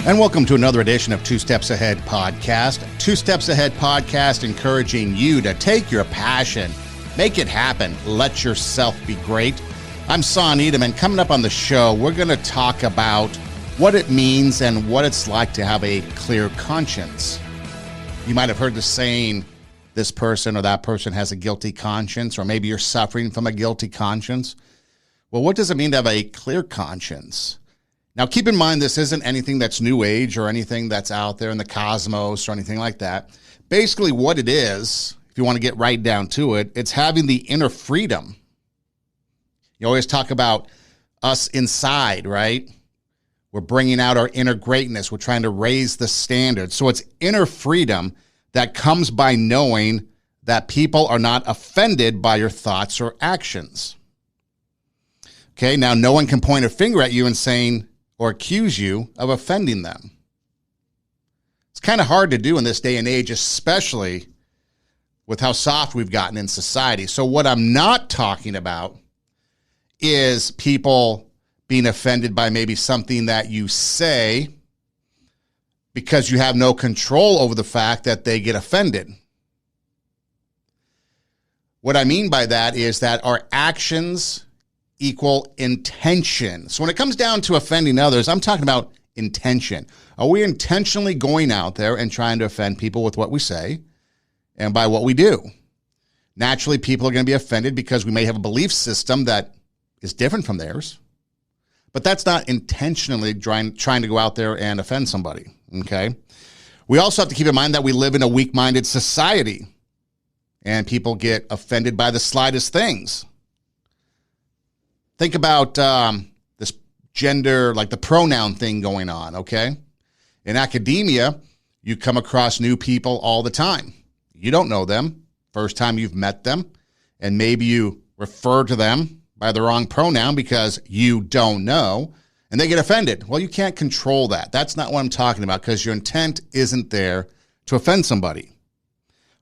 And welcome to another edition of Two Steps Ahead Podcast. Two Steps Ahead Podcast encouraging you to take your passion, make it happen, let yourself be great. I'm Son Edom, and coming up on the show, we're going to talk about what it means and what it's like to have a clear conscience. You might have heard the saying, this person or that person has a guilty conscience, or maybe you're suffering from a guilty conscience. Well, what does it mean to have a clear conscience? Now, keep in mind, this isn't anything that's new age or anything that's out there in the cosmos or anything like that. Basically, what it is, if you want to get right down to it, it's having the inner freedom. You always talk about us inside, right? We're bringing out our inner greatness. We're trying to raise the standard. So it's inner freedom that comes by knowing that people are not offended by your thoughts or actions. Okay, now no one can point a finger at you and saying, or accuse you of offending them. It's kind of hard to do in this day and age, especially with how soft we've gotten in society. So what I'm not talking about is people being offended by maybe something that you say because you have no control over the fact that they get offended. What I mean by that is that our actions equal intention. So when it comes down to offending others, I'm talking about intention. Are we intentionally going out there and trying to offend people with what we say and by what we do? Naturally, people are going to be offended because we may have a belief system that is different from theirs, but that's not intentionally trying to go out there and offend somebody, okay? We also have to keep in mind that we live in a weak-minded society, and people get offended by the slightest things. Think about this gender, like the pronoun thing going on, okay? In academia, you come across new people all the time. You don't know them, first time you've met them, and maybe you refer to them by the wrong pronoun because you don't know, and they get offended. Well, you can't control that. That's not what I'm talking about because your intent isn't there to offend somebody,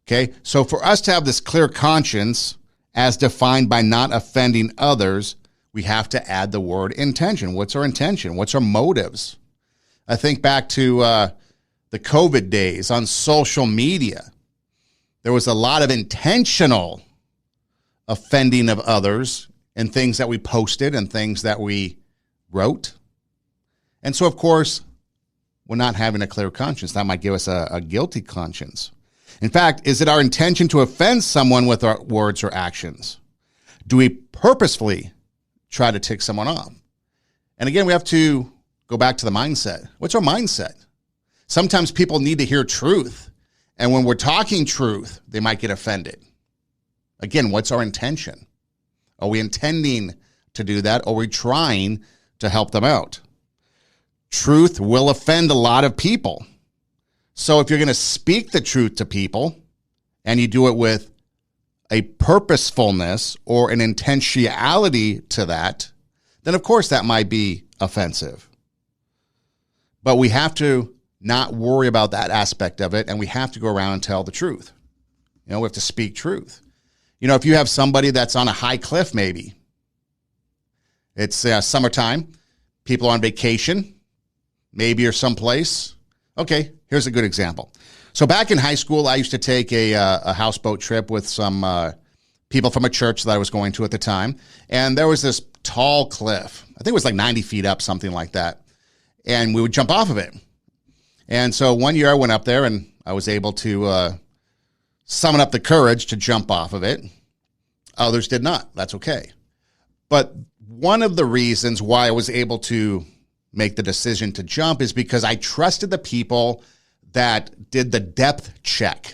okay? So for us to have this clear conscience as defined by not offending others, we have to add the word intention. What's our intention? What's our motives? I think back to the COVID days on social media. There was a lot of intentional offending of others and things that we posted and things that we wrote. And so, of course, we're not having a clear conscience. That might give us a guilty conscience. In fact, is it our intention to offend someone with our words or actions? Do we purposefully try to tick someone off? And again, we have to go back to the mindset. What's our mindset? Sometimes people need to hear truth. And when we're talking truth, they might get offended. Again, what's our intention? Are we intending to do that? Or are we trying to help them out? Truth will offend a lot of people. So if you're going to speak the truth to people and you do it with a purposefulness or an intentionality to that, then of course that might be offensive. But we have to not worry about that aspect of it, and we have to go around and tell the truth. We have to speak truth. If you have somebody that's on a high cliff, maybe it's summertime, people are on vacation, maybe you're someplace. Okay, here's a good example. So back in high school, I used to take a houseboat trip with some people from a church that I was going to at the time. And there was this tall cliff. I think it was like 90 feet up, something like that. And we would jump off of it. And so one year I went up there and I was able to summon up the courage to jump off of it. Others did not. That's okay. But one of the reasons why I was able to make the decision to jump is because I trusted the people that did the depth check.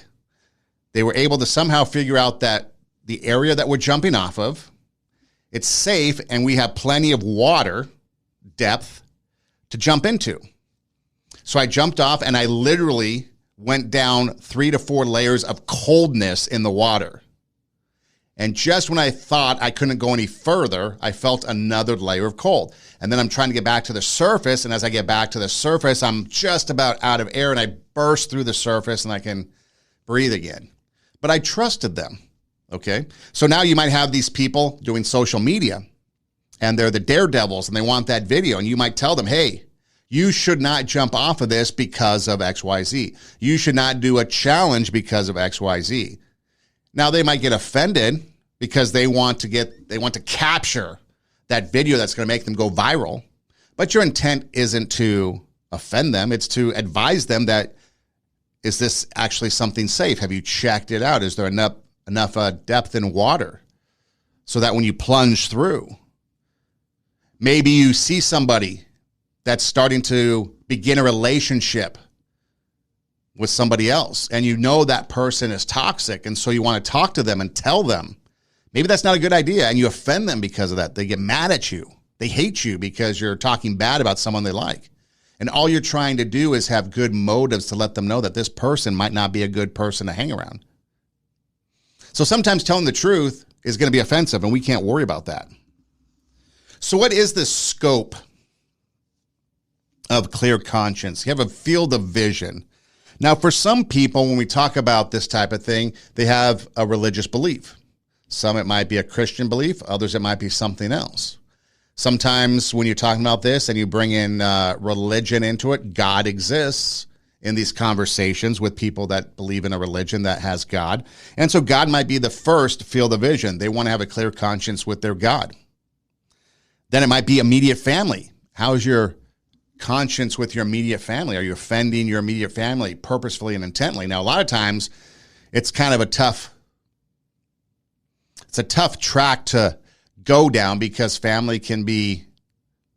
They were able to somehow figure out that the area that we're jumping off of, it's safe and we have plenty of water depth to jump into. So I jumped off and I literally went down 3 to 4 layers of coldness in the water. And just when I thought I couldn't go any further, I felt another layer of cold. And then I'm trying to get back to the surface. And as I get back to the surface, I'm just about out of air and I burst through the surface and I can breathe again. But I trusted them. Okay. So now you might have these people doing social media and they're the daredevils and they want that video. And you might tell them, hey, You should not jump off of this because of XYZ. You should not do a challenge because of XYZ. Now, they might get offended because they want to capture that video that's going to make them go viral. But your intent isn't to offend them. It's to advise them that, is this actually something safe? Have you checked it out? Is there enough depth in water so that when you plunge through, maybe you see somebody that's starting to begin a relationship with somebody else, and you know that person is toxic, and so you want to talk to them and tell them, maybe that's not a good idea, and you offend them because of that. They get mad at you. They hate you because you're talking bad about someone they like. And all you're trying to do is have good motives to let them know that this person might not be a good person to hang around. So sometimes telling the truth is going to be offensive, and we can't worry about that. So what is the scope of clear conscience? You have a field of vision. Now, for some people, when we talk about this type of thing, they have a religious belief. Some, it might be a Christian belief. Others, it might be something else. Sometimes when you're talking about this and you bring in religion into it, God exists in these conversations with people that believe in a religion that has God. And so God might be the first field of vision. They want to have a clear conscience with their God. Then it might be immediate family. How is your conscience with your immediate family? Are you offending your immediate family purposefully and intently? Now, a lot of times it's kind of a tough track to go down because family can be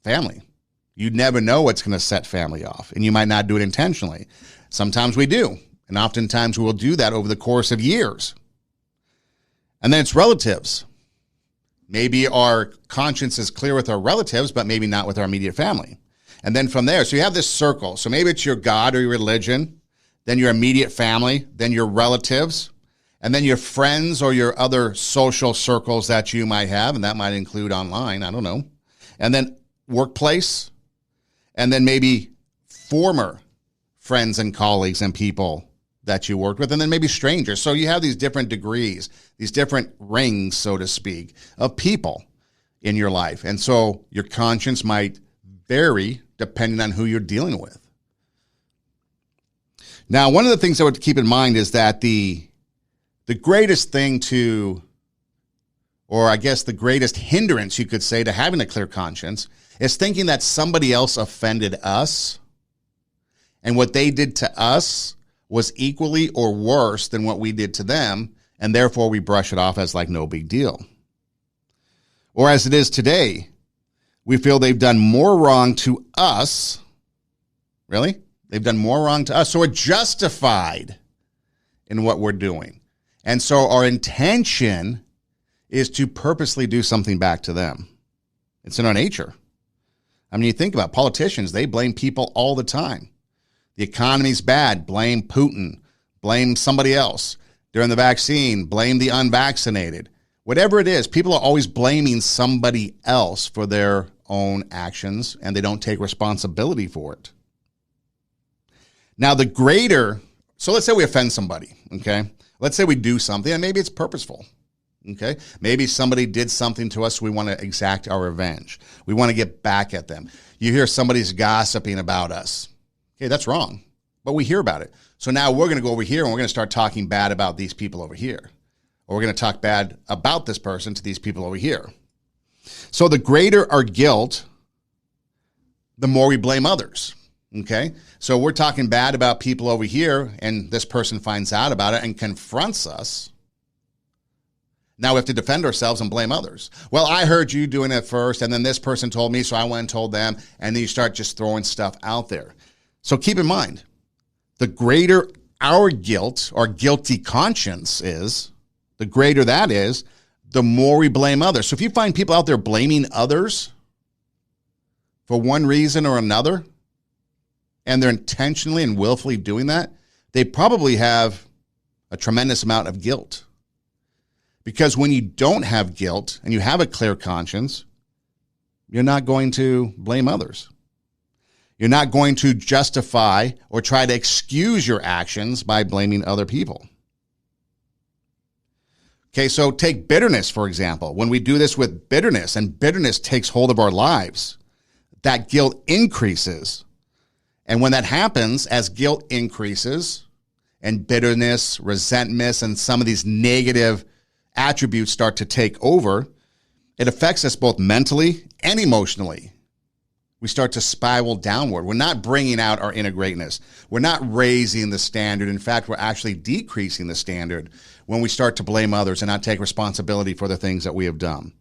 family. You never know what's going to set family off, and you might not do it intentionally. Sometimes we do, and oftentimes we will do that over the course of years. And then it's relatives. Maybe our conscience is clear with our relatives, but maybe not with our immediate family. And then from there, so you have this circle. So maybe it's your God or your religion, then your immediate family, then your relatives, and then your friends or your other social circles that you might have, and that might include online, I don't know. And then workplace, and then maybe former friends and colleagues and people that you worked with, and then maybe strangers. So you have these different degrees, these different rings, so to speak, of people in your life. And so your conscience might vary depending on who you're dealing with. Now, one of the things I would keep in mind is that the greatest thing to, or I guess the greatest hindrance you could say to having a clear conscience is thinking that somebody else offended us and what they did to us was equally or worse than what we did to them, and therefore we brush it off as like no big deal. Or as it is today, we feel they've done more wrong to us. Really? They've done more wrong to us, so we're justified in what we're doing. And so our intention is to purposely do something back to them. It's in our nature. I mean, you think about politicians, they blame people all the time. The economy's bad, blame Putin, blame somebody else. During the vaccine, blame the unvaccinated. Whatever it is, people are always blaming somebody else for their own actions, and they don't take responsibility for it. Now, so let's say we offend somebody, okay? Let's say we do something, and maybe it's purposeful, okay? Maybe somebody did something to us, we want to exact our revenge. We want to get back at them. You hear somebody's gossiping about us. Okay, that's wrong, but we hear about it. So now we're going to go over here, and we're going to start talking bad about these people over here. Or we're going to talk bad about this person to these people over here. So the greater our guilt, the more we blame others, okay? So we're talking bad about people over here, and this person finds out about it and confronts us. Now we have to defend ourselves and blame others. Well, I heard you doing it first, and then this person told me, so I went and told them, and then you start just throwing stuff out there. So keep in mind, the greater our guilt or guilty conscience is, the greater that is, the more we blame others. So if you find people out there blaming others for one reason or another, and they're intentionally and willfully doing that, they probably have a tremendous amount of guilt. Because when you don't have guilt and you have a clear conscience, you're not going to blame others. You're not going to justify or try to excuse your actions by blaming other people. Okay, so take bitterness, for example. When we do this with bitterness and bitterness takes hold of our lives, that guilt increases And when that happens, as guilt increases and bitterness, resentment, and some of these negative attributes start to take over, it affects us both mentally and emotionally. We start to spiral downward. We're not bringing out our inner greatness. We're not raising the standard. In fact, we're actually decreasing the standard when we start to blame others and not take responsibility for the things that we have done.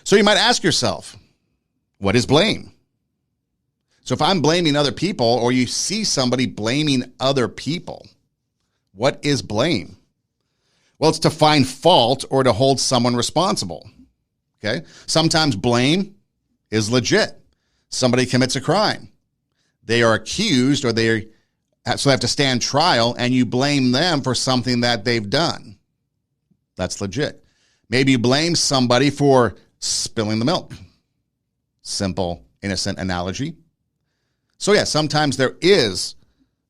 So you might ask yourself, what is blame? So if I'm blaming other people, or you see somebody blaming other people, what is blame? Well, it's to find fault or to hold someone responsible. Okay? Sometimes blame is legit. Somebody commits a crime. They are accused, so they have to stand trial, and you blame them for something that they've done. That's legit. Maybe you blame somebody for spilling the milk. Simple, innocent analogy. So yeah, sometimes there is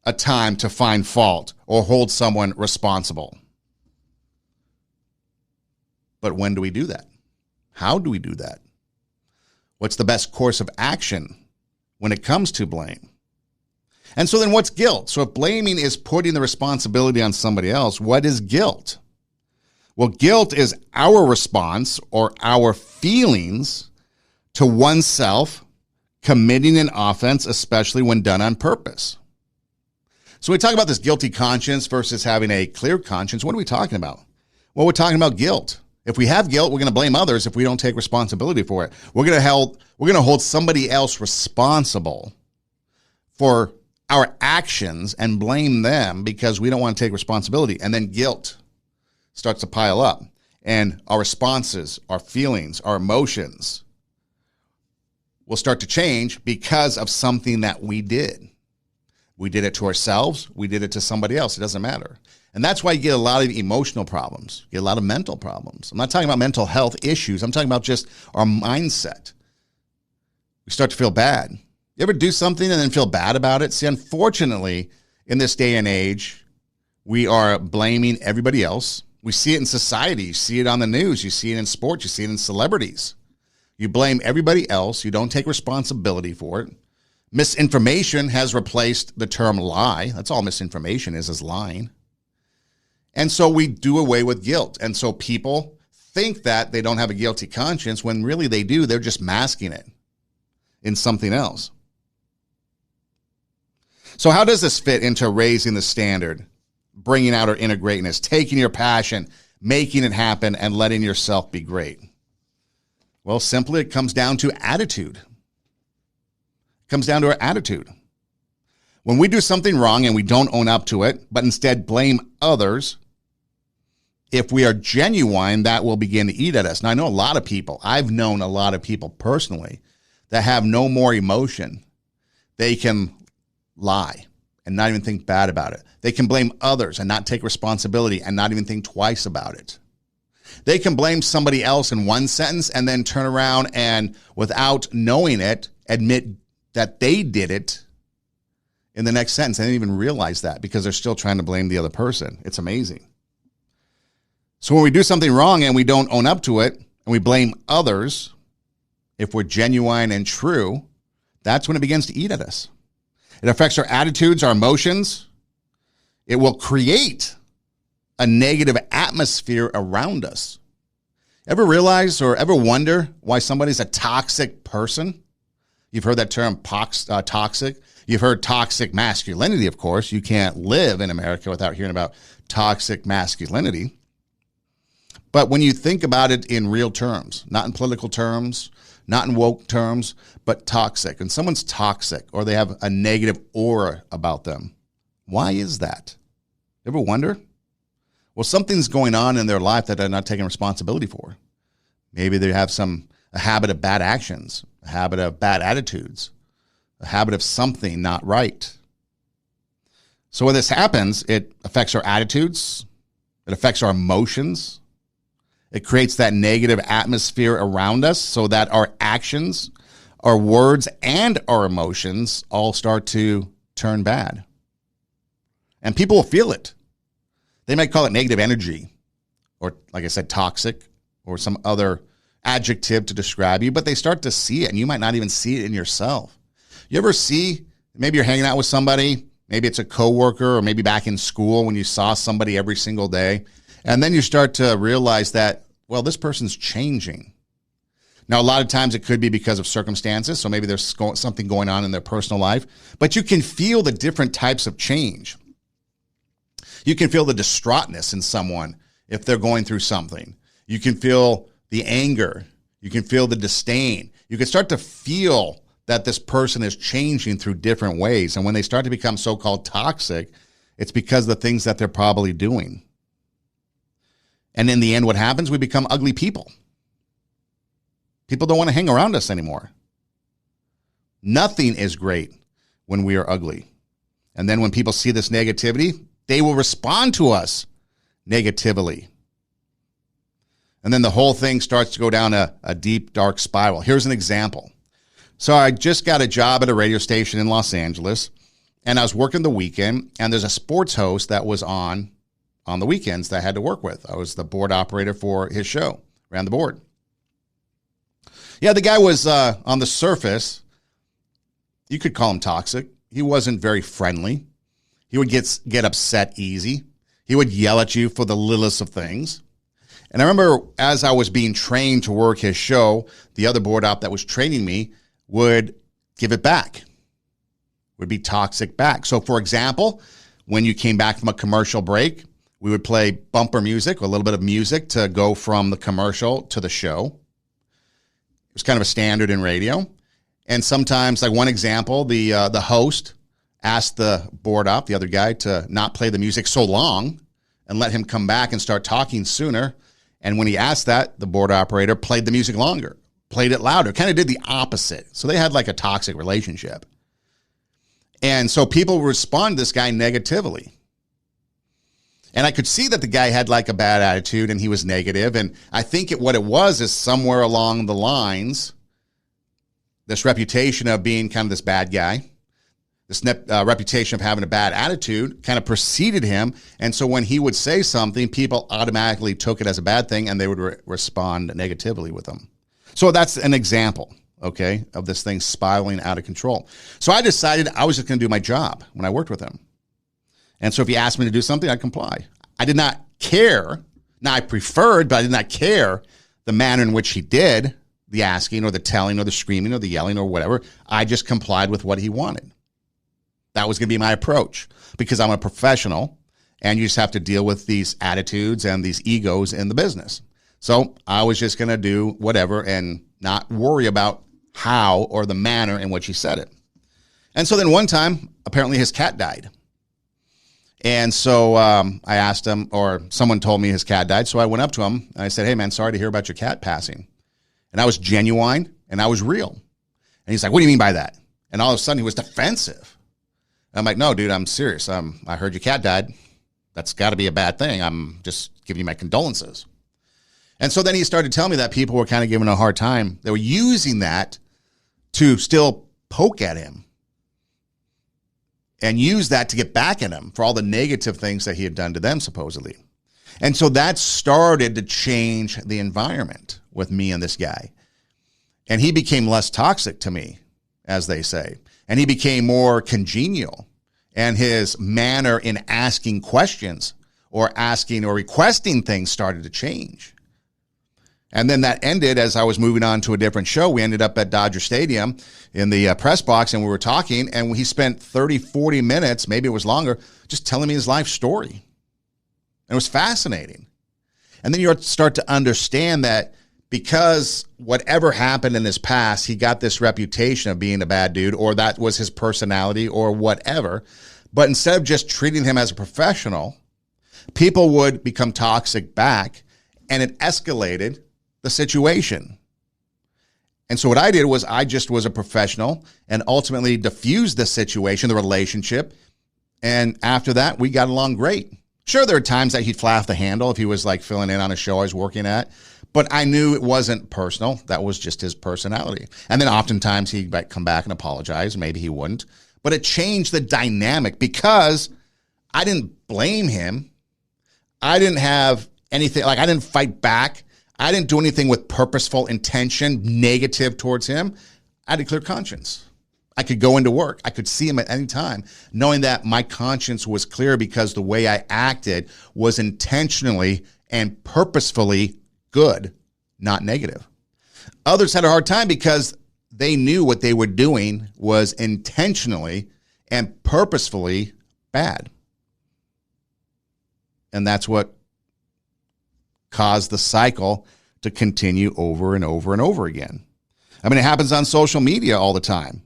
a time to find fault or hold someone responsible. But when do we do that? How do we do that? What's the best course of action when it comes to blame? And so then what's guilt? So if blaming is putting the responsibility on somebody else, what is guilt? Well, guilt is our response or our feelings to oneself committing an offense, especially when done on purpose. So we talk about this guilty conscience versus having a clear conscience. What are we talking about? Well, we're talking about guilt. If we have guilt, we're going to blame others if we don't take responsibility for it. We're going to hold somebody else responsible for our actions and blame them because we don't want to take responsibility. And then guilt starts to pile up. And our responses, our feelings, our emotions will start to change because of something that we did. We did it to ourselves. We did it to somebody else. It doesn't matter. And that's why you get a lot of emotional problems. You get a lot of mental problems. I'm not talking about mental health issues. I'm talking about just our mindset. We start to feel bad. You ever do something and then feel bad about it? See, unfortunately, in this day and age, we are blaming everybody else. We see it in society. You see it on the news. You see it in sports. You see it in celebrities. You blame everybody else. You don't take responsibility for it. Misinformation has replaced the term lie. That's all misinformation is lying. And so we do away with guilt. And so people think that they don't have a guilty conscience when really they do. They're just masking it in something else. So how does this fit into raising the standard, bringing out our inner greatness, taking your passion, making it happen, and letting yourself be great? Well, simply it comes down to attitude. It comes down to our attitude. When we do something wrong and we don't own up to it, but instead blame others, if we are genuine, that will begin to eat at us. Now, I know a lot of people, I've known a lot of people personally that have no more emotion. They can lie and not even think bad about it. They can blame others and not take responsibility and not even think twice about it. They can blame somebody else in one sentence and then turn around and, without knowing it, admit that they did it in the next sentence. They didn't even realize that because they're still trying to blame the other person. It's amazing. So when we do something wrong and we don't own up to it and we blame others, if we're genuine and true, that's when it begins to eat at us. It affects our attitudes, our emotions. It will create a negative atmosphere around us. Ever realize or ever wonder why somebody's a toxic person? You've heard that term toxic. You've heard toxic masculinity, of course. You can't live in America without hearing about toxic masculinity. But when you think about it in real terms, not in political terms, not in woke terms, but toxic. And someone's toxic or they have a negative aura about them. Why is that? Ever wonder? Well, something's going on in their life that they're not taking responsibility for. Maybe they have a habit of bad actions, a habit of bad attitudes, a habit of something not right. So when this happens, it affects our attitudes. It affects our emotions. It creates that negative atmosphere around us so that our actions, our words, and our emotions all start to turn bad. And people will feel it. They might call it negative energy or, like I said, toxic or some other adjective to describe you, but they start to see it, and you might not even see it in yourself. You ever see Maybe you're hanging out with somebody. Maybe it's a coworker, or maybe back in school when you saw somebody every single day. And then you start to realize that, well, this person's changing. Now, a lot of times it could be because of circumstances. So maybe there's something going on in their personal life. But you can feel the different types of change. You can feel the distraughtness in someone if they're going through something. You can feel the anger. You can feel the disdain. You can start to feel that this person is changing through different ways. And when they start to become so-called toxic, it's because of the things that they're probably doing. And in the end, what happens? We become ugly people. People don't want to hang around us anymore. Nothing is great when we are ugly. And then when people see this negativity, they will respond to us negatively. And then the whole thing starts to go down a deep, dark spiral. Here's an example. So I just got a job at a radio station in Los Angeles, and I was working the weekend, and there's a sports host that was on the weekends that I had to work with. I was the board operator for his show, ran the board. Yeah, the guy was, on the surface, you could call him toxic. He wasn't very friendly. He would get upset easy. He would yell at you for the littlest of things. And I remember as I was being trained to work his show, the other board op that was training me would give it back, would be toxic back. So, for example, when you came back from a commercial break, we would play bumper music, a little bit of music to go from the commercial to the show. It was kind of a standard in radio. And sometimes, like one example, the host asked the board op, the other guy, to not play the music so long and let him come back and start talking sooner. And when he asked that, the board operator played the music longer, played it louder, kind of did the opposite. So they had like a toxic relationship. And so people respond to this guy negatively. And I could see that the guy had like a bad attitude and he was negative. And I think what it was is somewhere along the lines, this reputation of being kind of this bad guy, this reputation of having a bad attitude kind of preceded him. And so when he would say something, people automatically took it as a bad thing and they would respond negatively with him. So that's an example, okay, of this thing spiraling out of control. So I decided I was just going to do my job when I worked with him. And so if he asked me to do something, I'd comply. I did not care. Now, I preferred, but I did not care the manner in which he did the asking or the telling or the screaming or the yelling or whatever. I just complied with what he wanted. That was going to be my approach because I'm a professional and you just have to deal with these attitudes and these egos in the business. So I was just going to do whatever and not worry about how or the manner in which he said it. And so then one time, apparently his cat died. And so I asked him, or someone told me his cat died. So I went up to him and I said, "Hey man, sorry to hear about your cat passing." And I was genuine and I was real. And he's like, "What do you mean by that?" And all of a sudden he was defensive. And I'm like, "No, dude, I'm serious. I heard your cat died. That's got to be a bad thing. I'm just giving you my condolences." And so then he started telling me that people were kind of giving him a hard time. They were using that to still poke at him and use that to get back at him for all the negative things that he had done to them, supposedly. And so that started to change the environment with me and this guy. And he became less toxic to me, as they say. And he became more congenial. And his manner in asking questions or asking or requesting things started to change. And then that ended as I was moving on to a different show. We ended up at Dodger Stadium in the press box, and we were talking, and he spent 30, 40 minutes, maybe it was longer, just telling me his life story. And it was fascinating. And then you start to understand that because whatever happened in his past, he got this reputation of being a bad dude, or that was his personality or whatever. But instead of just treating him as a professional, people would become toxic back, and it escalated the situation. And so what I did was I just was a professional and ultimately diffused the situation, the relationship. And after that, we got along great. Sure, there are times that he'd fly off the handle if he was like filling in on a show I was working at, but I knew it wasn't personal. That was just his personality. And then oftentimes he'd come back and apologize. Maybe he wouldn't. But it changed the dynamic because I didn't blame him. I didn't have anything, like I didn't fight back. I didn't do anything with purposeful intention, negative towards him. I had a clear conscience. I could go into work. I could see him at any time, knowing that my conscience was clear because the way I acted was intentionally and purposefully good, not negative. Others had a hard time because they knew what they were doing was intentionally and purposefully bad. And that's what caused the cycle to continue over and over and over again. I mean, it happens on social media all the time.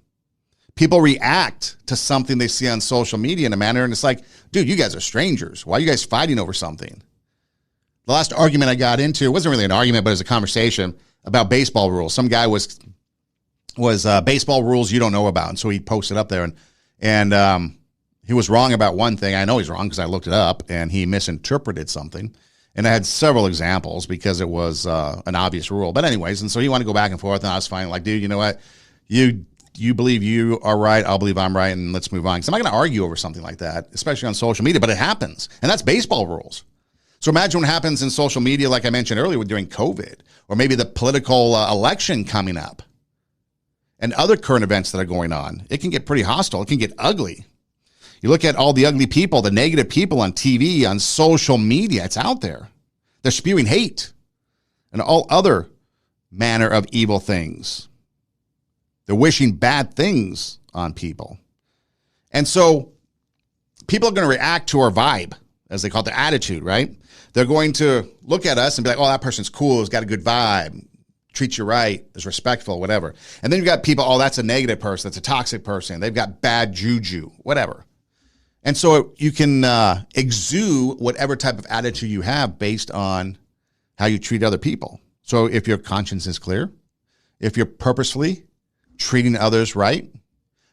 People react to something they see on social media in a manner, and it's like, dude, you guys are strangers. Why are you guys fighting over something? The last argument I got into, it wasn't really an argument, but it was a conversation about baseball rules. Some guy was baseball rules you don't know about, and so he posted up there, and he was wrong about one thing. I know he's wrong because I looked it up, and he misinterpreted something. And I had several examples because it was an obvious rule. But anyways, and so he wanted to go back and forth, and I was fine. Like, dude, you know what? You believe you are right, I'll believe I'm right, and let's move on. Because I'm not going to argue over something like that, especially on social media, but it happens. And that's baseball rules. So imagine what happens in social media, like I mentioned earlier, during COVID, or maybe the political election coming up, and other current events that are going on. It can get pretty hostile. It can get ugly. You look at all the ugly people, the negative people on TV, on social media, it's out there. They're spewing hate and all other manner of evil things. They're wishing bad things on people. And so people are going to react to our vibe, as they call it, the attitude, right? They're going to look at us and be like, oh, that person's cool, has got a good vibe, treats you right, is respectful, whatever. And then you've got people, oh, that's a negative person, that's a toxic person, they've got bad juju, whatever. And so you can exude whatever type of attitude you have based on how you treat other people. So if your conscience is clear, if you're purposefully treating others right,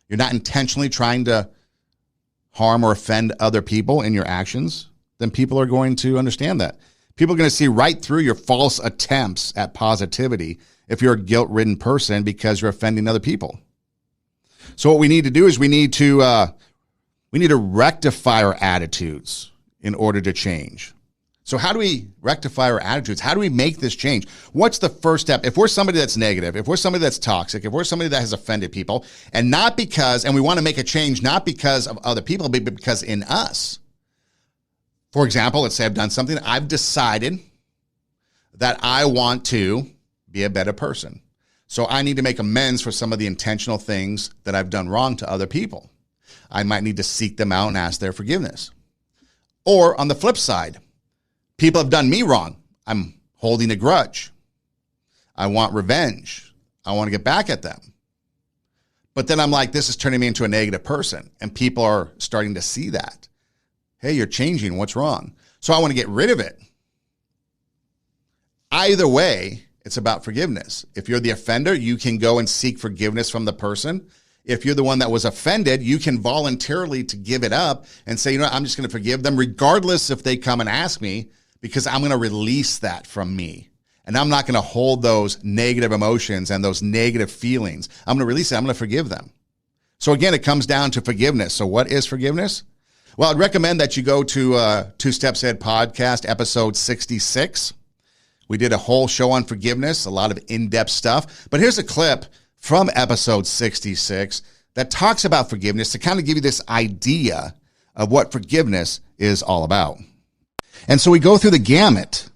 you're not intentionally trying to harm or offend other people in your actions, then people are going to understand that. People are going to see right through your false attempts at positivity if you're a guilt-ridden person because you're offending other people. So what we need to do is we need to rectify our attitudes in order to change. So how do we rectify our attitudes? How do we make this change? What's the first step? If we're somebody that's negative, if we're somebody that's toxic, if we're somebody that has offended people, and we want to make a change, not because of other people, but because in us. For example, let's say I've done something. I've decided that I want to be a better person. So I need to make amends for some of the intentional things that I've done wrong to other people. I might need to seek them out and ask their forgiveness. Or on the flip side, people have done me wrong. I'm holding a grudge. I want revenge. I want to get back at them. But then I'm like, this is turning me into a negative person. And people are starting to see that. Hey, you're changing. What's wrong? So I want to get rid of it. Either way, it's about forgiveness. If you're the offender, you can go and seek forgiveness from the person. If you're the one that was offended, you can voluntarily to give it up and say, you know what, I'm just going to forgive them regardless if they come and ask me, because I'm going to release that from me. And I'm not going to hold those negative emotions and those negative feelings. I'm going to release it. I'm going to forgive them. So again, it comes down to forgiveness. So what is forgiveness? Well, I'd recommend that you go to Two Steps Ahead podcast, episode 66. We did a whole show on forgiveness, a lot of in-depth stuff. But here's a clip from episode 66 that talks about forgiveness to kind of give you this idea of what forgiveness is all about. And so we go through the gamut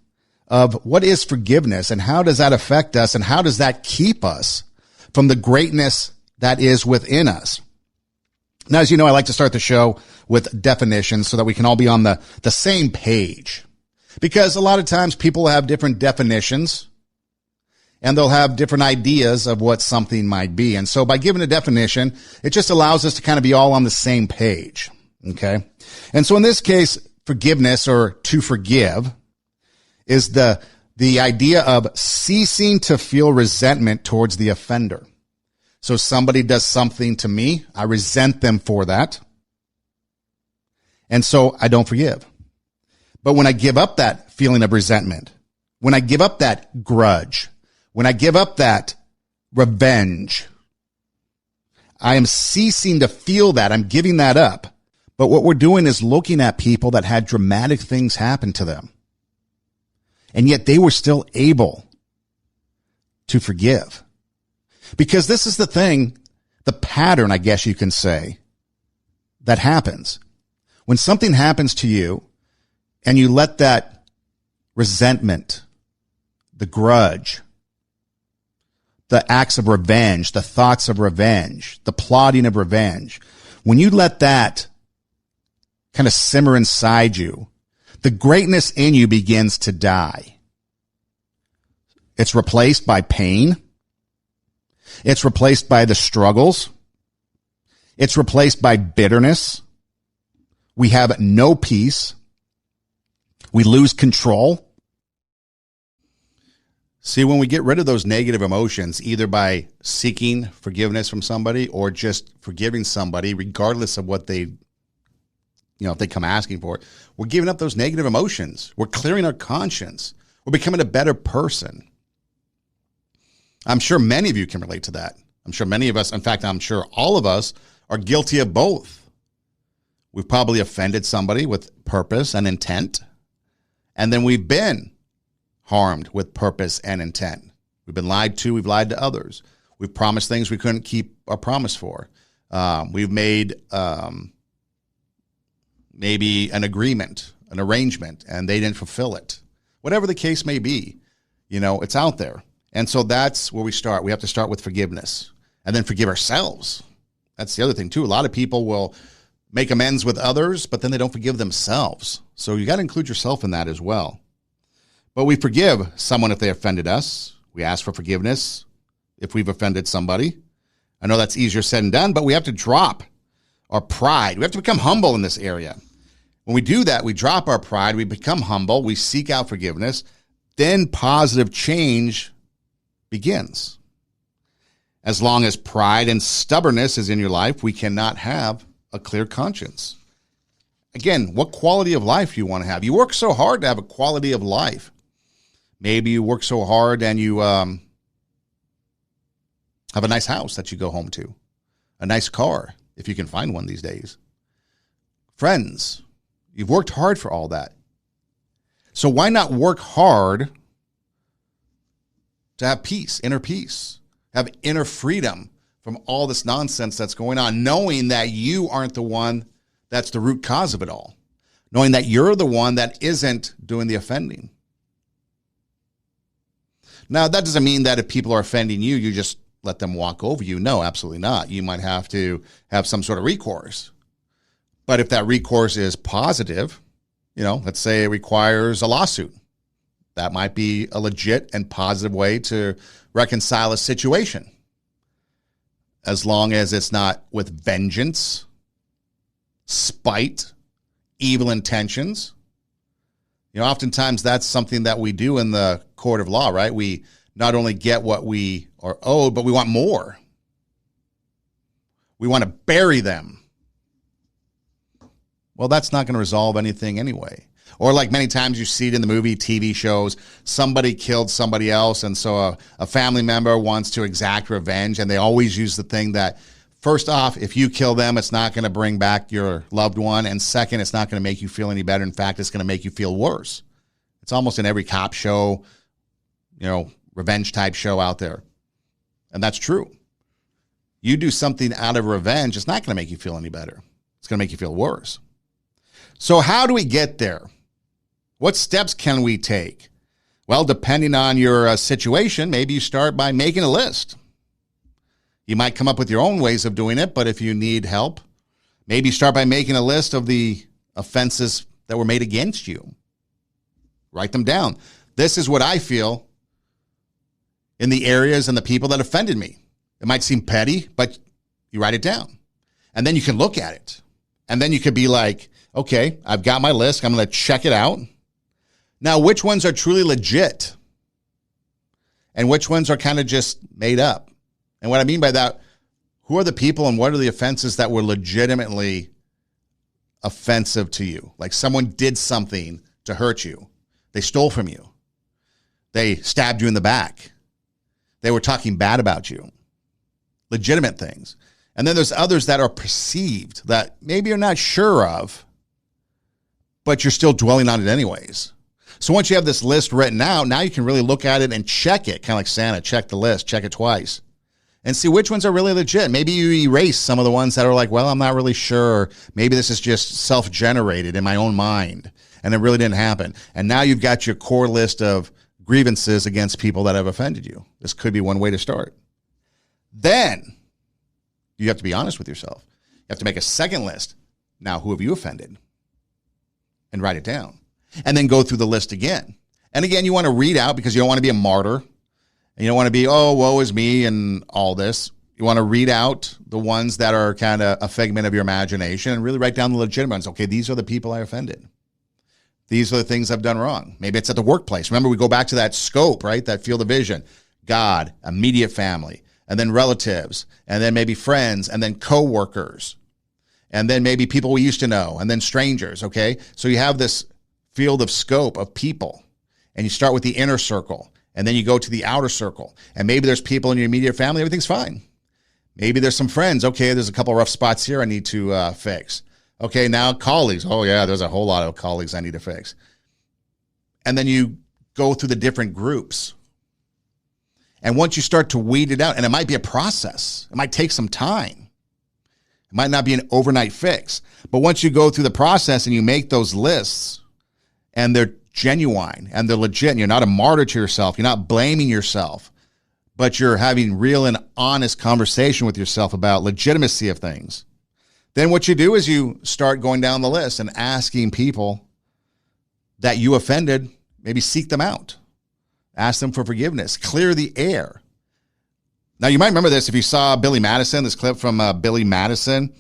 of what is forgiveness and how does that affect us and how does that keep us from the greatness that is within us. Now, as you know, I like to start the show with definitions so that we can all be on the same page, because a lot of times people have different definitions and they'll have different ideas of what something might be. And so by giving a definition, it just allows us to kind of be all on the same page. Okay. And so in this case, forgiveness, or to forgive, is the idea of ceasing to feel resentment towards the offender. So somebody does something to me, I resent them for that, and so I don't forgive. But when I give up that feeling of resentment, when I give up that grudge, when I give up that revenge, I am ceasing to feel that. I'm giving that up. But what we're doing is looking at people that had dramatic things happen to them, and yet they were still able to forgive. Because this is the thing the pattern, I guess you can say, that happens. When something happens to you and you let that resentment, the grudge, the acts of revenge, the thoughts of revenge, the plotting of revenge, when you let that kind of simmer inside you, the greatness in you begins to die. It's replaced by pain. It's replaced by the struggles. It's replaced by bitterness. We have no peace. We lose control. See, when we get rid of those negative emotions, either by seeking forgiveness from somebody or just forgiving somebody, regardless of what they, if they come asking for it, we're giving up those negative emotions. We're clearing our conscience. We're becoming a better person. I'm sure many of you can relate to that. I'm sure many of us, in fact, I'm sure all of us are guilty of both. We've probably offended somebody with purpose and intent, and then we've been harmed with purpose and intent. We've been lied to. We've lied to others. We've promised things we couldn't keep our promise for. We've made maybe an agreement, an arrangement, and they didn't fulfill it. Whatever the case may be, it's out there. And so that's where we start. We have to start with forgiveness and then forgive ourselves. That's the other thing, too. A lot of people will make amends with others, but then they don't forgive themselves. So you got to include yourself in that as well. But we forgive someone if they offended us. We ask for forgiveness if we've offended somebody. I know that's easier said than done, but we have to drop our pride. We have to become humble in this area. When we do that, we drop our pride, we become humble, we seek out forgiveness, then positive change begins. As long as pride and stubbornness is in your life, we cannot have a clear conscience. Again, what quality of life do you want to have? You work so hard to have a quality of life. Maybe you work so hard and you have a nice house that you go home to, a nice car, if you can find one these days. Friends, you've worked hard for all that. So why not work hard to have peace, have inner freedom from all this nonsense that's going on, knowing that you aren't the one that's the root cause of it all, knowing that you're the one that isn't doing the offending. Now, that doesn't mean that if people are offending you, you just let them walk over you. No, absolutely not. You might have to have some sort of recourse. But if that recourse is positive, let's say it requires a lawsuit, that might be a legit and positive way to reconcile a situation, as long as it's not with vengeance, spite, evil intentions. Oftentimes that's something that we do in the court of law, right? We not only get what we are owed, but we want more. We want to bury them. Well, that's not going to resolve anything anyway. Or like many times you see it in the movie, TV shows, somebody killed somebody else, and so a family member wants to exact revenge, and they always use the thing that, first off, if you kill them, it's not going to bring back your loved one, and second, it's not going to make you feel any better. In fact, it's going to make you feel worse. It's almost in every cop show, revenge type show out there. And that's true. You do something out of revenge, it's not going to make you feel any better. It's going to make you feel worse. So how do we get there? What steps can we take? Well, depending on your situation, maybe you start by making a list. You might come up with your own ways of doing it, but if you need help, maybe start by making a list of the offenses that were made against you. Write them down. This is what I feel in the areas and the people that offended me. It might seem petty, but you write it down. And then you can look at it. And then you could be like, okay, I've got my list. I'm going to check it out. Now, which ones are truly legit? And which ones are kind of just made up? And what I mean by that, who are the people and what are the offenses that were legitimately offensive to you? Like someone did something to hurt you. They stole from you. They stabbed you in the back. They were talking bad about you. Legitimate things. And then there's others that are perceived that maybe you're not sure of, but you're still dwelling on it anyways. So once you have this list written out, now you can really look at it and check it, kind of like Santa, check the list, check it twice, and see which ones are really legit. Maybe you erase some of the ones that are like, well, I'm not really sure. Maybe this is just self-generated in my own mind, and it really didn't happen. And now you've got your core list of grievances against people that have offended you. This could be one way to start. Then you have to be honest with yourself. You have to make a second list. Now, who have you offended? And write it down. And then go through the list again. And again, you want to read out because you don't want to be a martyr. And you don't want to be, oh, woe is me and all this. You want to read out the ones that are kind of a figment of your imagination and really write down the legitimate ones. Okay, these are the people I offended. These are the things I've done wrong. Maybe it's at the workplace. Remember, we go back to that scope, right? That field of vision. God, immediate family, and then relatives, and then maybe friends, and then coworkers, and then maybe people we used to know, and then strangers, okay? So you have this field of scope of people, and you start with the inner circle, and then you go to the outer circle, and maybe there's people in your immediate family, everything's fine. Maybe there's some friends, okay, there's a couple rough spots here I need to fix. Okay, now colleagues, oh yeah, there's a whole lot of colleagues I need to fix. And then you go through the different groups. And once you start to weed it out, and it might be a process, it might take some time. It might not be an overnight fix. But once you go through the process and you make those lists and they're genuine and they're legit, and you're not a martyr to yourself, you're not blaming yourself, but you're having real and honest conversation with yourself about legitimacy of things, then what you do is you start going down the list and asking people that you offended, maybe seek them out. Ask them for forgiveness. Clear the air. Now, you might remember this if you saw Billy Madison, this clip from Billy Madison,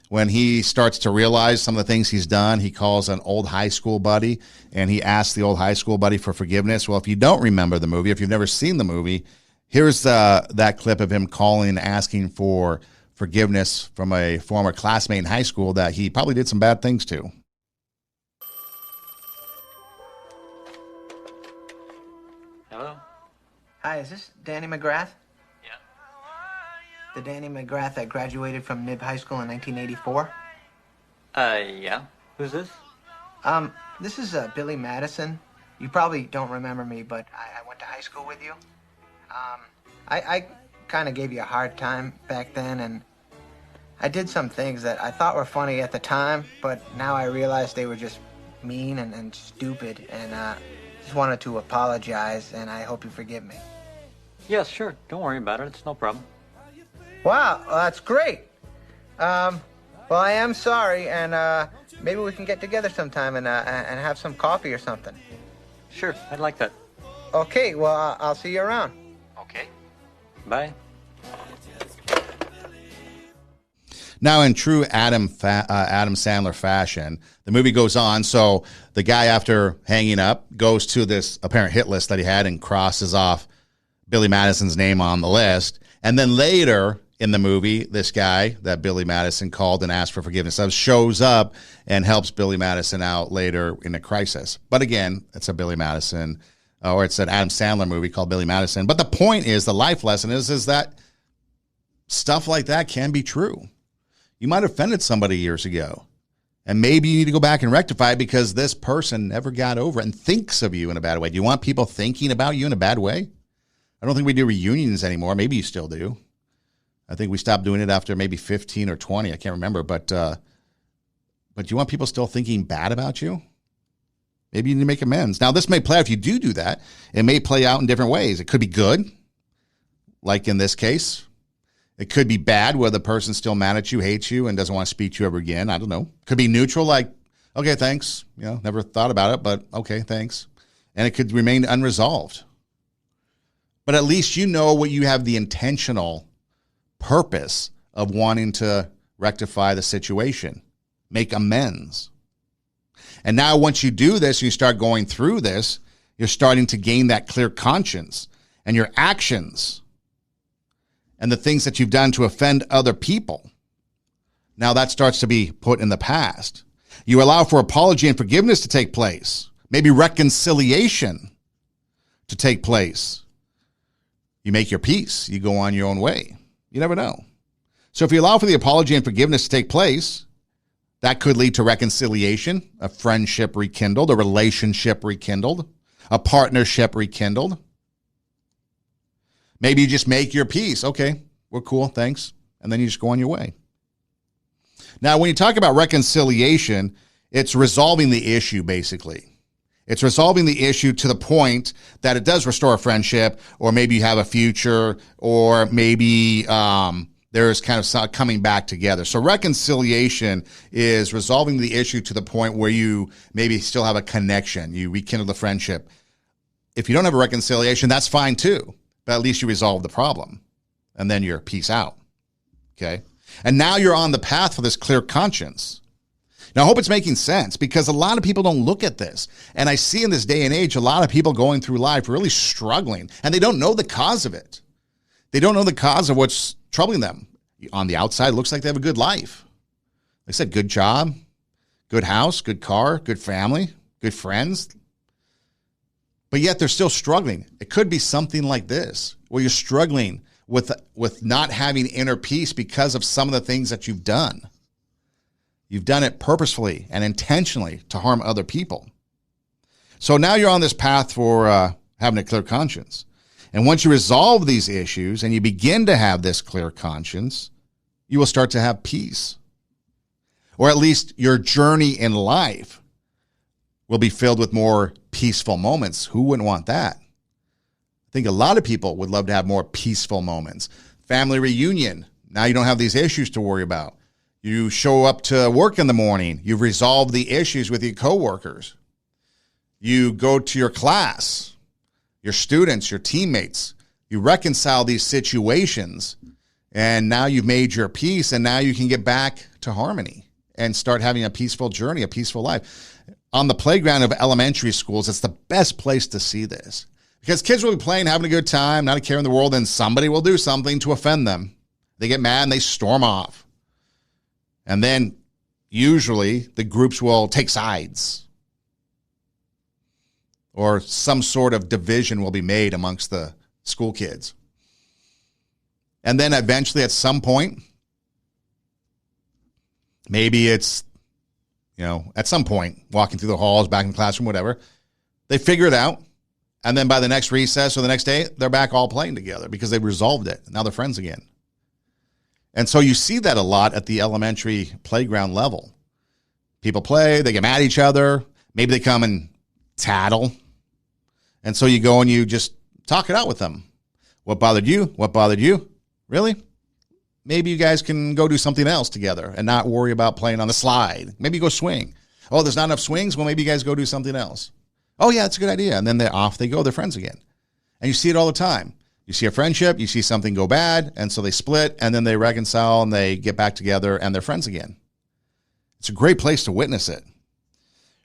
when he starts to realize some of the things he's done. He calls an old high school buddy, and he asks the old high school buddy for forgiveness. Well, if you don't remember the movie, if you've never seen the movie, here's that clip of him calling and asking for forgiveness from a former classmate in high school that he probably did some bad things to. Hello? Hi, is this Danny McGrath? Yeah. The Danny McGrath that graduated from Nib High School in 1984? Yeah. Who's this? This is Billy Madison. You probably don't remember me, but I went to high school with you. I kind of gave you a hard time back then, and I did some things that I thought were funny at the time, but now I realize they were just mean and stupid, and just wanted to apologize, and I hope you forgive me. Yeah, sure. Don't worry about it. It's no problem. Wow, well, that's great. Well, I am sorry, and maybe we can get together sometime and have some coffee or something. Sure, I'd like that. Okay, well, I'll see you around. Okay. Bye. Now, in true Adam Sandler fashion, the movie goes on. So the guy, after hanging up, goes to this apparent hit list that he had and crosses off Billy Madison's name on the list. And then later in the movie, this guy that Billy Madison called and asked for forgiveness shows up and helps Billy Madison out later in a crisis. But again, it's a Billy Madison, or it's an Adam Sandler movie called Billy Madison. But the point is, the life lesson is that stuff like that can be true. You might have offended somebody years ago, and maybe you need to go back and rectify it because this person never got over it and thinks of you in a bad way. Do you want people thinking about you in a bad way? I don't think we do reunions anymore. Maybe you still do. I think we stopped doing it after maybe 15 or 20. I can't remember. But you want people still thinking bad about you? Maybe you need to make amends. Now, this may play out if you do that. It may play out in different ways. It could be good, like in this case. It could be bad, where the person's still mad at you, hates you, and doesn't want to speak to you ever again. I don't know. Could be neutral, like, okay, thanks. Never thought about it, but okay, thanks. And it could remain unresolved. But at least you know what you have the intentional purpose of wanting to rectify the situation, make amends. And now once you do this, you start going through this, you're starting to gain that clear conscience, and your actions and the things that you've done to offend other people, now that starts to be put in the past. You allow for apology and forgiveness to take place, maybe reconciliation to take place. You make your peace. You go on your own way. You never know. So if you allow for the apology and forgiveness to take place, that could lead to reconciliation, a friendship rekindled, a relationship rekindled, a partnership rekindled. Maybe you just make your peace. Okay, we're cool, thanks. And then you just go on your way. Now, when you talk about reconciliation, it's resolving the issue, basically. It's resolving the issue to the point that it does restore a friendship, or maybe you have a future, or maybe there's kind of coming back together. So reconciliation is resolving the issue to the point where you maybe still have a connection. You rekindle the friendship. If you don't have a reconciliation, that's fine too, but at least you resolve the problem, and then you're peace out. Okay? And now you're on the path for this clear conscience. Now, I hope it's making sense, because a lot of people don't look at this. And I see in this day and age, a lot of people going through life really struggling, and they don't know the cause of it. They don't know the cause of what's troubling them. On the outside, it looks like they have a good life. Like I said, good job, good house, good car, good family, good friends. But yet they're still struggling. It could be something like this, where you're struggling with not having inner peace because of some of the things that you've done. You've done it purposefully and intentionally to harm other people. So now you're on this path for having a clear conscience. And once you resolve these issues and you begin to have this clear conscience, you will start to have peace. Or at least your journey in life will be filled with more peaceful moments. Who wouldn't want that? I think a lot of people would love to have more peaceful moments. Family reunion. Now you don't have these issues to worry about. You show up to work in the morning. You've resolved the issues with your coworkers. You go to your class, your students, your teammates. You reconcile these situations, and now you've made your peace, and now you can get back to harmony and start having a peaceful journey, a peaceful life. On the playground of elementary schools, it's the best place to see this, because kids will be playing, having a good time, not a care in the world, and somebody will do something to offend them. They get mad and they storm off. And then usually the groups will take sides, or some sort of division will be made amongst the school kids. And then eventually at some point, maybe it's, at some point, walking through the halls, back in the classroom, whatever, they figure it out. And then by the next recess or the next day, they're back all playing together because they resolved it. Now they're friends again. And so you see that a lot at the elementary playground level. People play, they get mad at each other. Maybe they come and tattle. And so you go and you just talk it out with them. What bothered you? What bothered you? Really? Maybe you guys can go do something else together and not worry about playing on the slide. Maybe go swing. Oh, there's not enough swings? Well, maybe you guys go do something else. Oh, yeah, that's a good idea. And then off they go. They're friends again. And you see it all the time. You see a friendship, you see something go bad, and so they split, and then they reconcile, and they get back together, and they're friends again. It's a great place to witness it.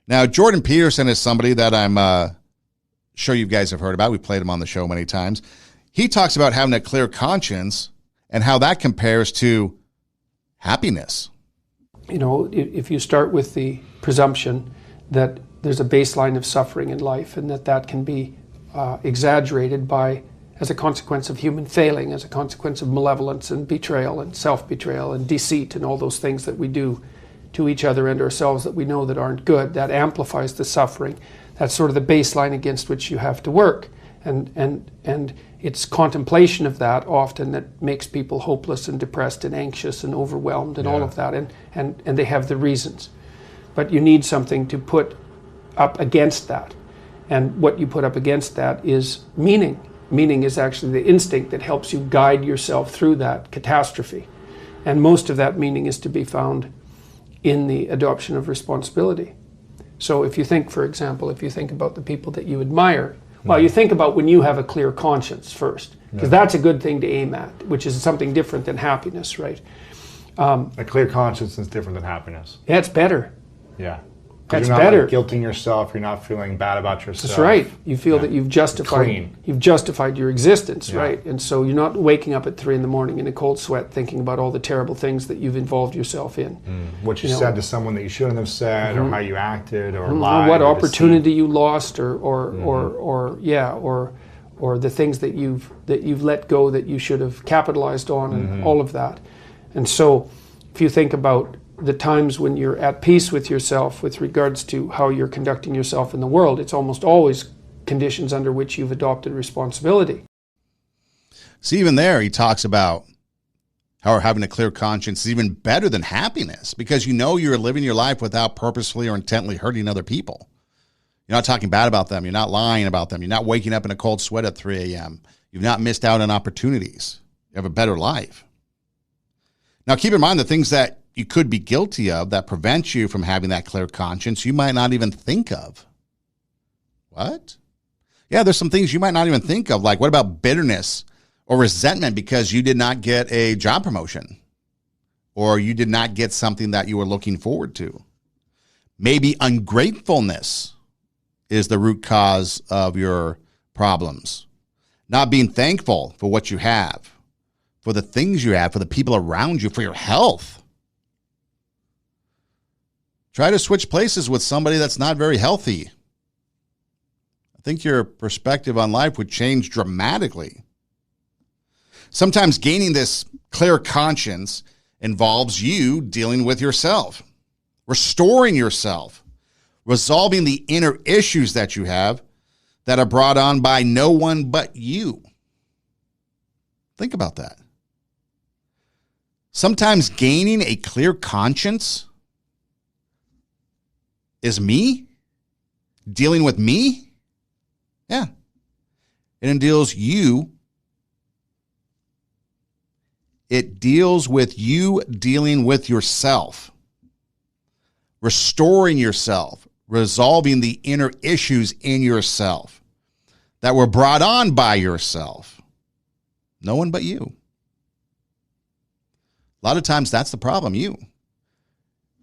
Now, Jordan Peterson is somebody that I'm sure you guys have heard about. We've played him on the show many times. He talks about having a clear conscience and how that compares to happiness. If you start with the presumption that there's a baseline of suffering in life, and that can be exaggerated as a consequence of human failing, as a consequence of malevolence and betrayal and self-betrayal and deceit and all those things that we do to each other and ourselves that we know that aren't good, that amplifies the suffering. That's sort of the baseline against which you have to work. And it's contemplation of that often that makes people hopeless and depressed and anxious and overwhelmed and all of that. And they have the reasons. But you need something to put up against that. And what you put up against that is meaning. Meaning is actually the instinct that helps you guide yourself through that catastrophe. And most of that meaning is to be found in the adoption of responsibility. So if you think, for example, about the people that you admire, well, you think about when you have a clear conscience first, because that's a good thing to aim at, which is something different than happiness, right? A clear conscience is different than happiness. Yeah, it's better. Yeah. That's you're not better. Guilting yourself. You're not feeling bad about yourself. That's right. You feel that you've justified your existence, Yeah. right? And so you're not waking up at 3 a.m. in a cold sweat thinking about all the terrible things that you've involved yourself in. What you said to someone that you shouldn't have said, or how you acted, or lied, what or opportunity you lost, or the things that you've let go that you should have capitalized on, and all of that. And so, if you think about the times when you're at peace with yourself with regards to how you're conducting yourself in the world, it's almost always conditions under which you've adopted responsibility. See, even there, he talks about How having a clear conscience is even better than happiness because you know you're living your life without purposefully or intently hurting other people. You're not talking bad about them. You're not lying about them. You're not waking up in a cold sweat at 3 a.m. You've not missed out on opportunities. You have a better life. Now, keep in mind the things that you could be guilty of that prevent you from having that clear conscience you might not even think of. What? Yeah, there's some things you might not even think of. Like, what about bitterness or resentment because you did not get a job promotion or you did not get something that you were looking forward to? Maybe ungratefulness is the root cause of your problems. Not being thankful for what you have, for the things you have, for the people around you, for your health. Try to switch places with somebody that's not very healthy. I think your perspective on life would change dramatically. Sometimes gaining this clear conscience involves you dealing with yourself, restoring yourself, resolving the inner issues that you have that are brought on by no one but you. Think about that. Sometimes gaining a clear conscience is me, dealing with me. Yeah. It deals with you dealing with yourself, restoring yourself, resolving the inner issues in yourself that were brought on by yourself. No one but you. A lot of times that's the problem, you.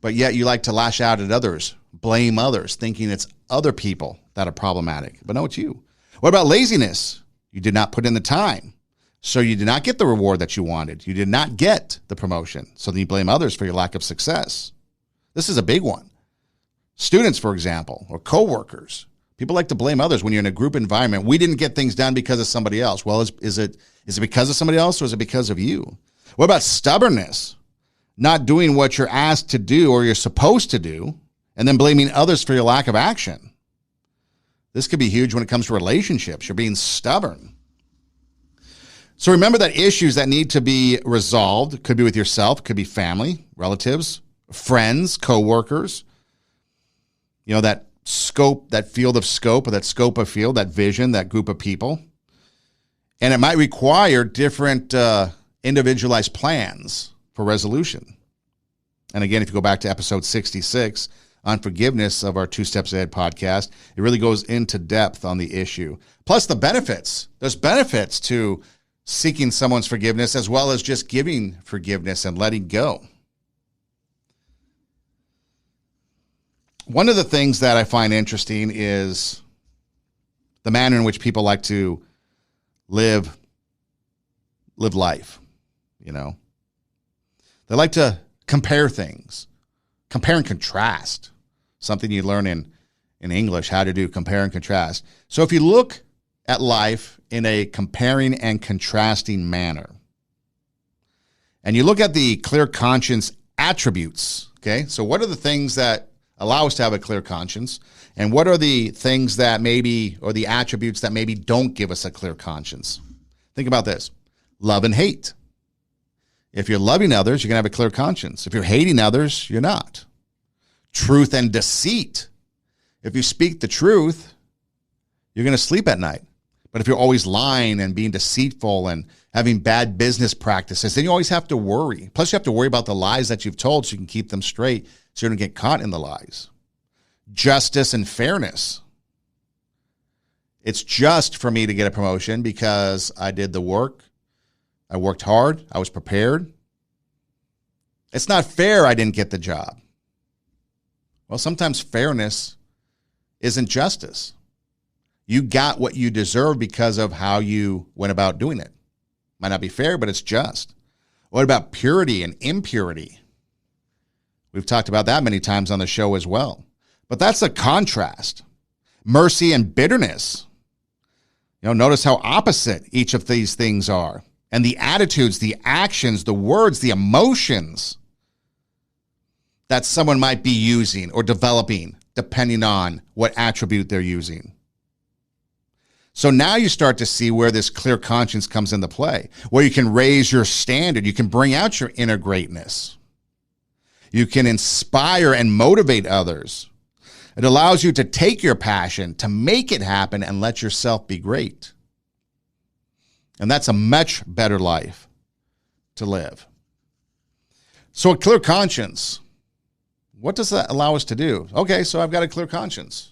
But yet you like to lash out at others, blame others, thinking it's other people that are problematic. But no, it's you. What about laziness? You did not put in the time, so you did not get the reward that you wanted. You did not get the promotion, so then you blame others for your lack of success. This is a big one. Students, for example, or coworkers. People like to blame others when you're in a group environment. We didn't get things done because of somebody else. Well, is it because of somebody else or is it because of you? What about stubbornness? Not doing what you're asked to do or you're supposed to do, and then blaming others for your lack of action. This could be huge when it comes to relationships. You're being stubborn. So remember that issues that need to be resolved could be with yourself, could be family, relatives, friends, coworkers. You know, that scope, that field of scope, or that scope of field, that vision, that group of people. And it might require different individualized plans for resolution. And again, if you go back to episode 66 on forgiveness of our Two Steps Ahead podcast, it really goes into depth on the issue. Plus the benefits. There's benefits to seeking someone's forgiveness as well as just giving forgiveness and letting go. One of the things that I find interesting is the manner in which people like to live life, you know. They like to compare things, compare and contrast, something you learn in English, how to do compare and contrast. So if you look at life in a comparing and contrasting manner, and you look at the clear conscience attributes, okay, so what are the things that allow us to have a clear conscience, and what are the things that maybe, or the attributes that maybe don't give us a clear conscience? Think about this. Love and hate. If you're loving others, you're going to have a clear conscience. If you're hating others, you're not. Truth and deceit. If you speak the truth, you're going to sleep at night. But if you're always lying and being deceitful and having bad business practices, then you always have to worry. Plus, you have to worry about the lies that you've told so you can keep them straight so you don't get caught in the lies. Justice and fairness. It's just for me to get a promotion because I did the work. I worked hard. I was prepared. It's not fair I didn't get the job. Well, sometimes fairness isn't justice. You got what you deserve because of how you went about doing it. Might not be fair, but it's just. What about purity and impurity? We've talked about that many times on the show as well. But that's a contrast. Mercy and bitterness. You know, notice how opposite each of these things are. And the attitudes, the actions, the words, the emotions that someone might be using or developing depending on what attribute they're using. So now you start to see where this clear conscience comes into play, where you can raise your standard. You can bring out your inner greatness. You can inspire and motivate others. It allows you to take your passion, to make it happen, and let yourself be great. And that's a much better life to live. So a clear conscience, what does that allow us to do? Okay, so I've got a clear conscience.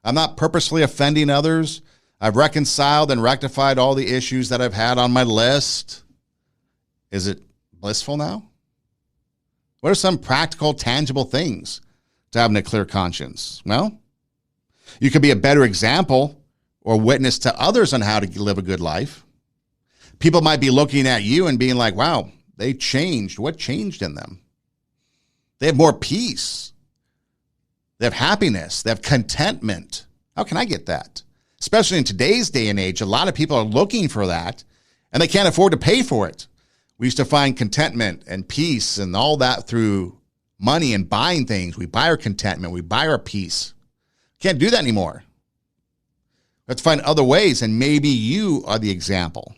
I'm not purposely offending others. I've reconciled and rectified all the issues that I've had on my list. Is it blissful now? What are some practical, tangible things to having a clear conscience? Well, you could be a better example or witness to others on how to live a good life. People might be looking at you and being like, wow, they changed. What changed in them? They have more peace. They have happiness. They have contentment. How can I get that? Especially in today's day and age, a lot of people are looking for that, and they can't afford to pay for it. We used to find contentment and peace and all that through money and buying things. We buy our contentment. We buy our peace. Can't do that anymore. We have to find other ways, and maybe you are the example.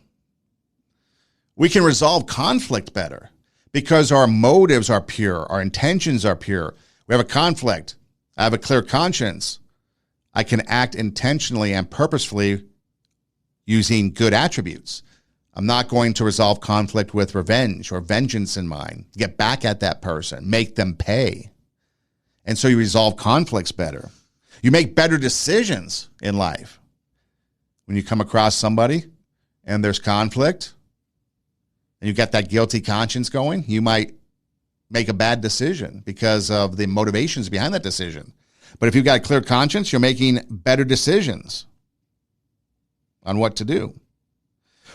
We can resolve conflict better because our motives are pure. Our intentions are pure. We have a conflict. I have a clear conscience. I can act intentionally and purposefully using good attributes. I'm not going to resolve conflict with revenge or vengeance in mind. Get back at that person, make them pay. And so you resolve conflicts better. You make better decisions in life. When you come across somebody and there's conflict and you got that guilty conscience going, you might make a bad decision because of the motivations behind that decision. But if you've got a clear conscience, you're making better decisions on what to do.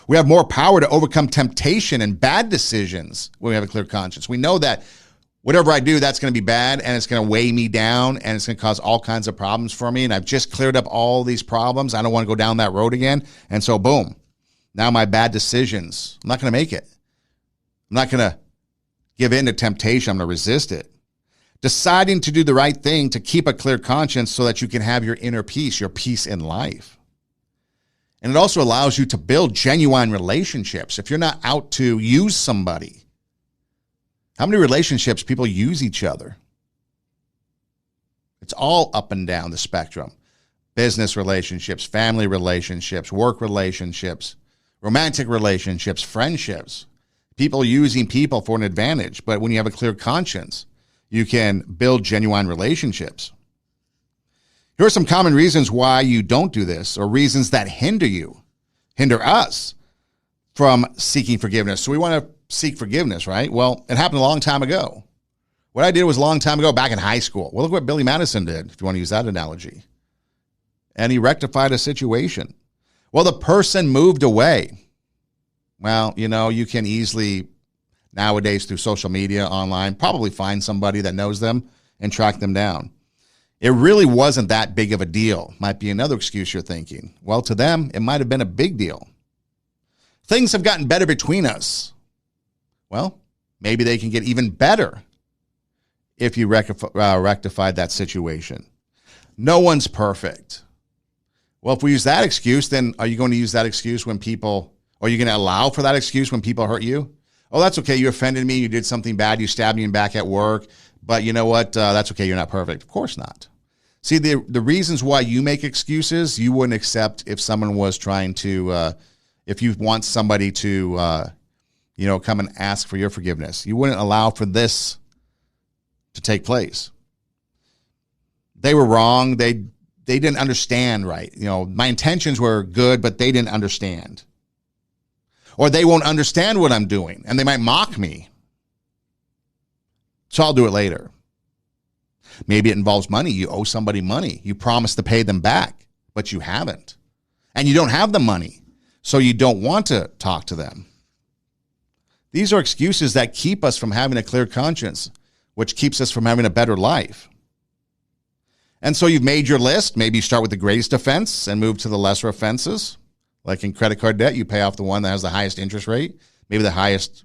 We have more power to overcome temptation and bad decisions when we have a clear conscience. We know that whatever I do, that's going to be bad, and it's going to weigh me down, and it's going to cause all kinds of problems for me, and I've just cleared up all these problems. I don't want to go down that road again. And so, boom, now my bad decisions, I'm not going to make it. I'm not going to give in to temptation. I'm going to resist it. Deciding to do the right thing to keep a clear conscience so that you can have your inner peace, your peace in life. And it also allows you to build genuine relationships. If you're not out to use somebody, how many relationships people use each other? It's all up and down the spectrum. Business relationships, family relationships, work relationships, romantic relationships, friendships. People using people for an advantage. But when you have a clear conscience, you can build genuine relationships. Here are some common reasons why you don't do this, or reasons that hinder us from seeking forgiveness. So we want to seek forgiveness, right? Well, it happened a long time ago. What I did was a long time ago, back in high school. Well, look what Billy Madison did, if you want to use that analogy. And he rectified a situation. Well, the person moved away. Well, you can easily, nowadays through social media, online, probably find somebody that knows them and track them down. It really wasn't that big of a deal. Might be another excuse you're thinking. Well, to them, it might have been a big deal. Things have gotten better between us. Well, maybe they can get even better if you rectified that situation. No one's perfect. Well, if we use that excuse, then are you going to use that excuse when people, are you going to allow for that excuse when people hurt you? Oh, that's okay. You offended me. You did something bad. You stabbed me in the back at work. But you know what? That's okay. You're not perfect. Of course not. See, the reasons why you make excuses, you wouldn't accept if someone was trying to, if you want somebody to, come and ask for your forgiveness. You wouldn't allow for this to take place. They were wrong. They didn't understand right. My intentions were good, but they didn't understand. Or they won't understand what I'm doing, and they might mock me. So I'll do it later. Maybe it involves money. You owe somebody money. You promise to pay them back, but you haven't. And you don't have the money, so you don't want to talk to them. These are excuses that keep us from having a clear conscience, which keeps us from having a better life. And so you've made your list. Maybe you start with the greatest offense and move to the lesser offenses. Like in credit card debt, you pay off the one that has the highest interest rate, maybe the highest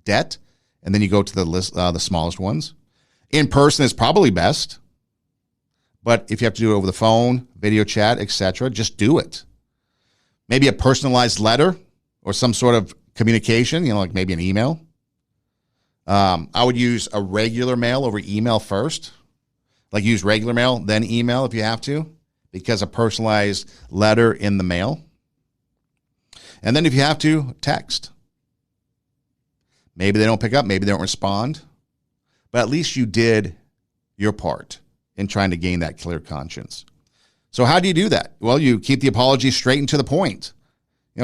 debt, and then you go to the list, the smallest ones. In person is probably best, but if you have to do it over the phone, video chat, etc., just do it. Maybe a personalized letter or some sort of communication, like maybe an email. I would use a regular mail over email first. Like use regular mail, then email if you have to, because a personalized letter in the mail. And then if you have to, text. Maybe they don't pick up, maybe they don't respond, but at least you did your part in trying to gain that clear conscience. So how do you do that? Well, you keep the apology straight and to the point.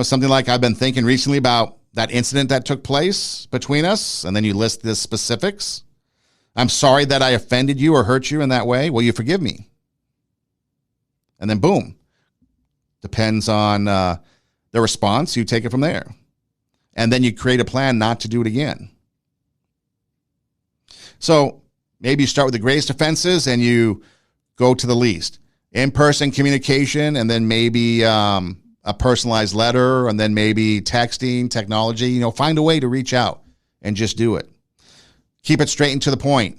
Something like, I've been thinking recently about that incident that took place between us, and then you list the specifics. I'm sorry that I offended you or hurt you in that way. Will you forgive me? And then boom. Depends on the response. You take it from there. And then you create a plan not to do it again. So maybe you start with the greatest offenses and you go to the least. In-person communication, and then maybe a personalized letter, and then maybe texting, technology. Find a way to reach out and just do it. Keep it straight and to the point.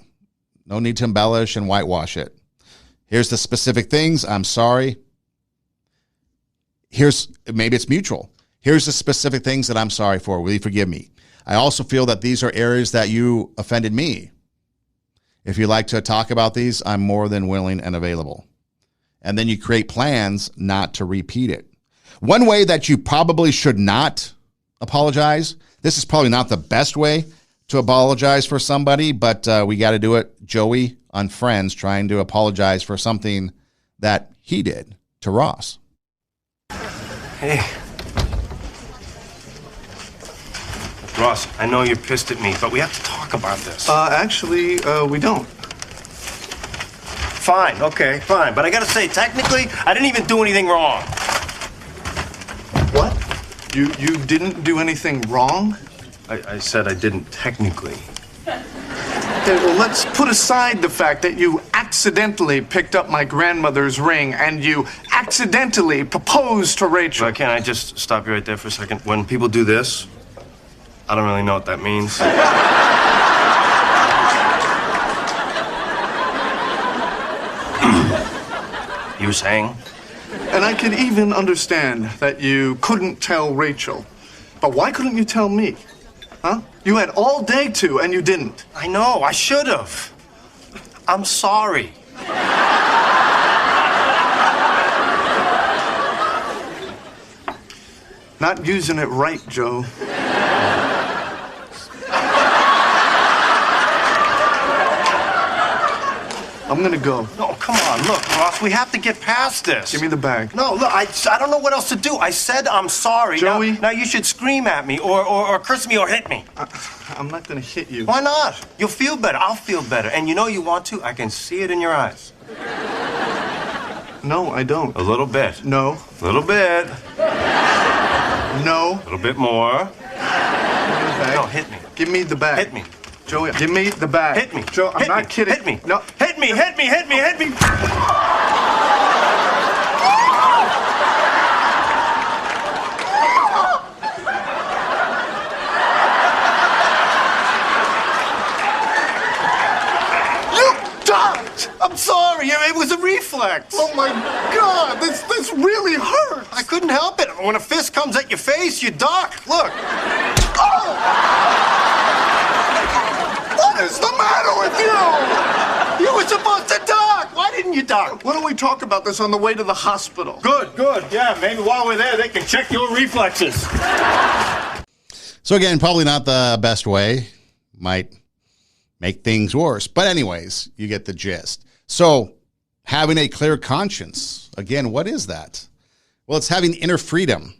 No need to embellish and whitewash it. Here's the specific things. I'm sorry. Maybe it's mutual. Here's the specific things that I'm sorry for. Will you forgive me? I also feel that these are areas that you offended me. If you'd like to talk about these, I'm more than willing and available. And then you create plans not to repeat it. One way that you probably should not apologize, this is probably not the best way to apologize for somebody, but we got to do it. Joey on Friends trying to apologize for something that he did to Ross. Hey. Ross, I know you're pissed at me, but we have to talk about this. Actually, we don't. Fine, okay, fine. But I gotta say, technically, I didn't even do anything wrong. What? You didn't do anything wrong? I said I didn't technically. Okay, well, let's put aside the fact that you accidentally picked up my grandmother's ring and you accidentally proposed to Rachel. Can I just stop you right there for a second? When people do this, I don't really know what that means. You were saying? And I could even understand that you couldn't tell Rachel. But why couldn't you tell me? Huh? You had all day to, and you didn't. I know, I should have. I'm sorry. Not using it right, Joe. I'm gonna go. No, come on, look, Ross, we have to get past this. Give me the bag. No, look, I don't know what else to do. I said I'm sorry. Joey. Now you should scream at me or curse me or hit me. I'm not gonna hit you. Why not? You'll feel better. I'll feel better. And you know you want to. I can see it in your eyes. No, I don't. A little bit. No. A little bit. No. A little bit more. No, hit me. Give me the bag. Hit me. Joey, give me the bag. Hit me. Joe, I'm not kidding. Hit me. No. Hit me, hit me, hit me, hit me. I'm sorry, it was a reflex. Oh my God, this really hurts. I couldn't help it. When a fist comes at your face, you duck. Look. Oh! What is the matter with you? You were supposed to duck. Why didn't you duck? Why don't we talk about this on the way to the hospital? Good. Yeah, maybe while we're there, they can check your reflexes. So again, probably not the best way. Might make things worse. But anyways, you get the gist. So having a clear conscience, again, what is that? Well, it's having inner freedom.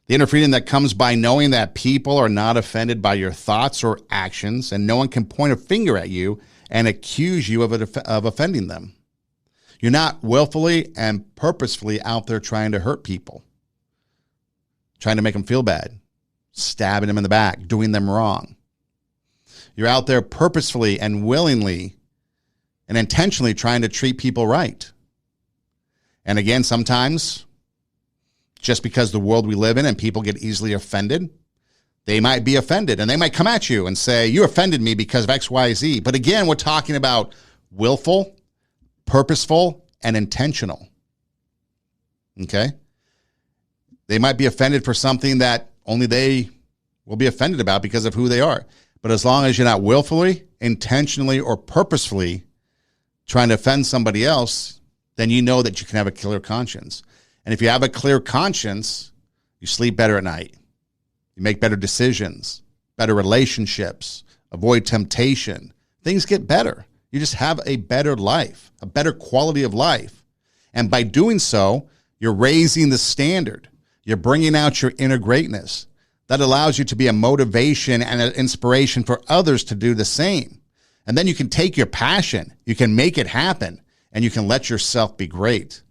The inner freedom that comes by knowing that people are not offended by your thoughts or actions, and no one can point a finger at you and accuse you of offending them. You're not willfully and purposefully out there trying to hurt people, trying to make them feel bad, stabbing them in the back, doing them wrong. You're out there purposefully and willingly and intentionally trying to treat people right. And again, sometimes just because the world we live in and people get easily offended, they might be offended and they might come at you and say, you offended me because of X, Y, Z. But again, we're talking about willful, purposeful, and intentional. Okay? They might be offended for something that only they will be offended about because of who they are. But as long as you're not willfully, intentionally, or purposefully trying to offend somebody else, then you know that you can have a clear conscience. And if you have a clear conscience, you sleep better at night. You make better decisions, better relationships, avoid temptation. Things get better. You just have a better life, a better quality of life. And by doing so, you're raising the standard. You're bringing out your inner greatness. That allows you to be a motivation and an inspiration for others to do the same. And then you can take your passion, you can make it happen, and you can let yourself be great.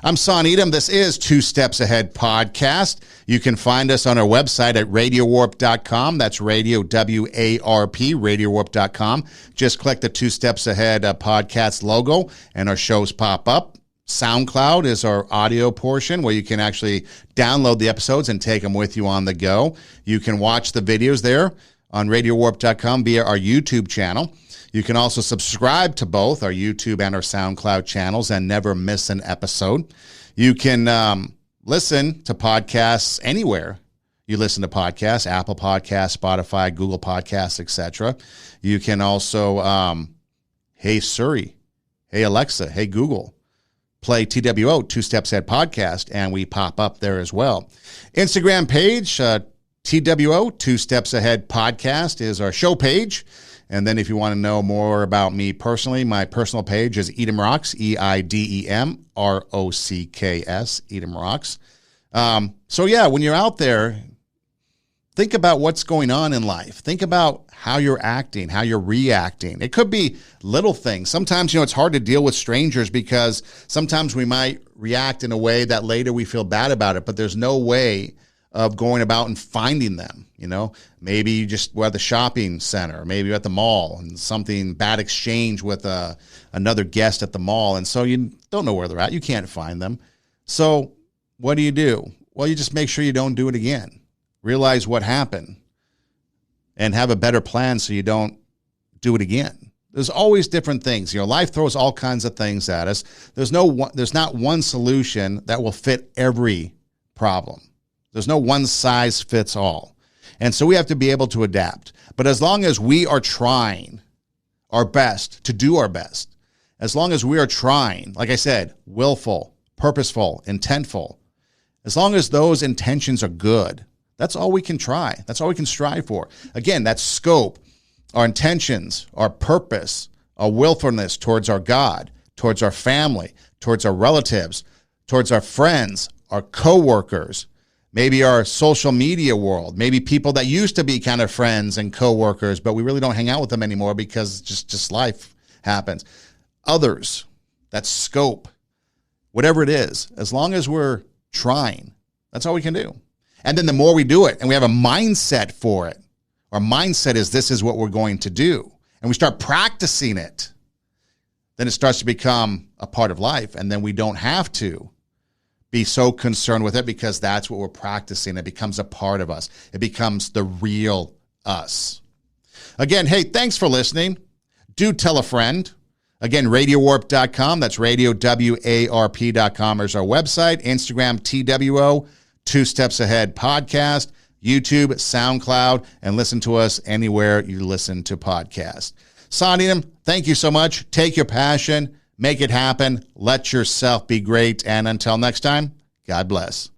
I'm Son Edom. This is Two Steps Ahead podcast. You can find us on our website at radiowarp.com. That's radio, W-A-R-P, radiowarp.com. Just click the Two Steps Ahead podcast logo, and our shows pop up. SoundCloud is our audio portion where you can actually download the episodes and take them with you on the go. You can watch the videos there on radiowarp.com via our YouTube channel. You can also subscribe to both our YouTube and our SoundCloud channels and never miss an episode. You can listen to podcasts anywhere you listen to podcasts, Apple Podcasts, Spotify, Google Podcasts, etc. You can also, hey Siri, hey Alexa, hey Google, play TWO, Two Steps Ahead podcast, and we pop up there as well. Instagram page, TWO, Two Steps Ahead podcast is our show page. And then if you want to know more about me personally, my personal page is Edom Rocks, E-I-D-E-M-R-O-C-K-S, Edom Rocks. So yeah, when you're out there, think about what's going on in life. Think about how you're acting, how you're reacting. It could be little things. Sometimes, it's hard to deal with strangers because sometimes we might react in a way that later we feel bad about it, but there's no way of going about and finding them. Maybe you just were at the shopping center, maybe you're at the mall and something bad exchange with another guest at the mall. And so you don't know where they're at. You can't find them. So what do? Well, you just make sure you don't do it again. Realize what happened and have a better plan so you don't do it again. There's always different things. Life throws all kinds of things at us. There's not one solution that will fit every problem. There's no one size fits all. And so we have to be able to adapt. But as long as we are trying our best to do our best, as long as we are trying, like I said, willful, purposeful, intentful, as long as those intentions are good, that's all we can try. That's all we can strive for. Again, that scope, our intentions, our purpose, our willfulness towards our God, towards our family, towards our relatives, towards our friends, our coworkers, maybe our social media world, maybe people that used to be kind of friends and coworkers, but we really don't hang out with them anymore because just life happens. Others, that scope, whatever it is, as long as we're trying, that's all we can do. And then the more we do it and we have a mindset for it, our mindset is this is what we're going to do, and we start practicing it, then it starts to become a part of life, and then we don't have to be so concerned with it because that's what we're practicing. It becomes a part of us. It becomes the real us. Again, hey, thanks for listening. Do tell a friend. Again, radiowarp.com. That's radiowarp.com is our website. Instagram, TWO, Two Steps Ahead podcast, YouTube, SoundCloud, and listen to us anywhere you listen to podcasts. Son Edom, thank you so much. Take your passion, make it happen. Let yourself be great. And until next time, God bless.